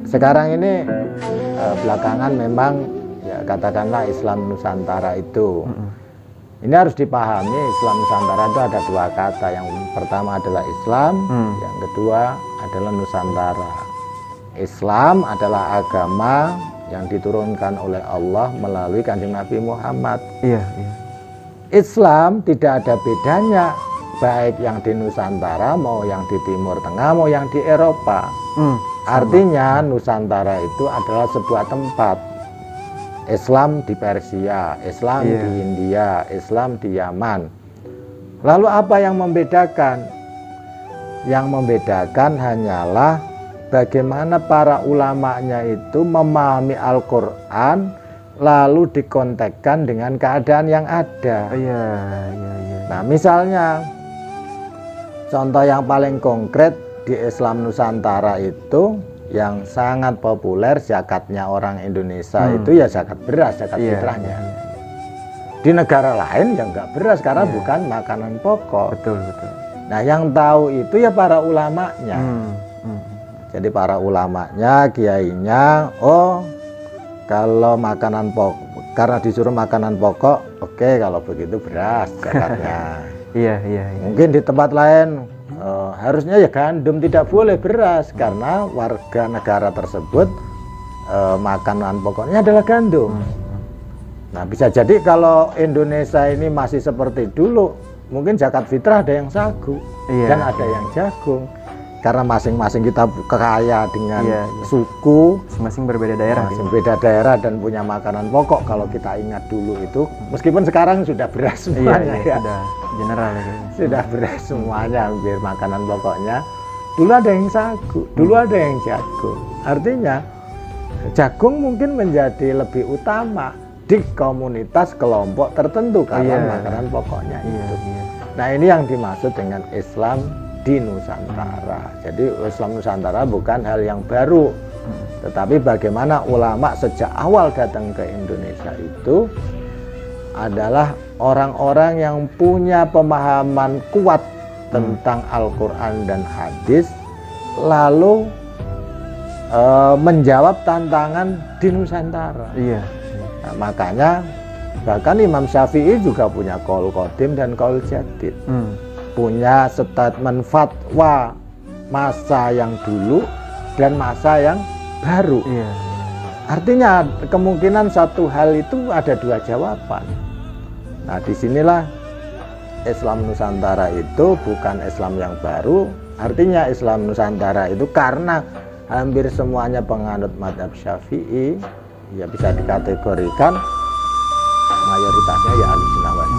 sekarang ini belakangan memang ya katakanlah Islam Nusantara itu ini harus dipahami. Islam Nusantara itu ada dua kata. Yang pertama adalah Islam, yang kedua adalah Nusantara. Islam adalah agama yang diturunkan oleh Allah melalui Kanjeng Nabi Muhammad. Iya, iya. Islam tidak ada bedanya, baik yang di Nusantara mau yang di Timur Tengah mau yang di Eropa. Artinya Nusantara itu adalah sebuah tempat. Islam di Persia, Islam di India, Islam di Yaman. Lalu apa yang membedakan? Yang membedakan hanyalah bagaimana para ulamanya itu memahami Al-Quran lalu dikontekkan dengan keadaan yang ada. Iya. Nah, misalnya contoh yang paling konkret di Islam Nusantara itu yang sangat populer zakatnya orang Indonesia itu ya zakat beras, zakat fitrahnya. Di negara lain ya nggak beras karena bukan makanan pokok. Betul, betul. Nah, yang tahu itu ya para ulamanya. Jadi para ulamanya, kiainya, oh kalau makanan pokok, karena disuruh makanan pokok, oke, kalau begitu beras zakatnya. Iya. Mungkin di tempat lain harusnya ya gandum, tidak boleh beras karena warga negara tersebut makanan pokoknya adalah gandum. Nah, bisa jadi kalau Indonesia ini masih seperti dulu, mungkin zakat fitrah ada yang sagu dan ada yang jagung. Karena masing-masing kita kaya dengan suku, masing-masing berbeda daerah. Beda daerah dan punya makanan pokok. Kalau kita ingat dulu itu, meskipun sekarang sudah beras semuanya, sudah general ya. Sudah beras semuanya hampir makanan pokoknya. Dulu ada yang sagu, dulu ada yang jagung. Artinya jagung mungkin menjadi lebih utama di komunitas kelompok tertentu karena makanan pokoknya itu. Nah, ini yang dimaksud dengan Islam di Nusantara. Jadi Islam Nusantara bukan hal yang baru, tetapi bagaimana ulama sejak awal datang ke Indonesia itu adalah orang-orang yang punya pemahaman kuat tentang Al-Quran dan hadis, lalu menjawab tantangan di Nusantara. Nah, makanya bahkan Imam Syafi'i juga punya qaul qadim dan qaul jadid. Punya statement fatwa masa yang dulu dan masa yang baru. Artinya kemungkinan satu hal itu ada dua jawaban. Nah, disinilah Islam Nusantara itu bukan Islam yang baru. Artinya Islam Nusantara itu karena hampir semuanya penganut mazhab Syafi'i, ya bisa dikategorikan mayoritasnya ya Ahlussunnah wal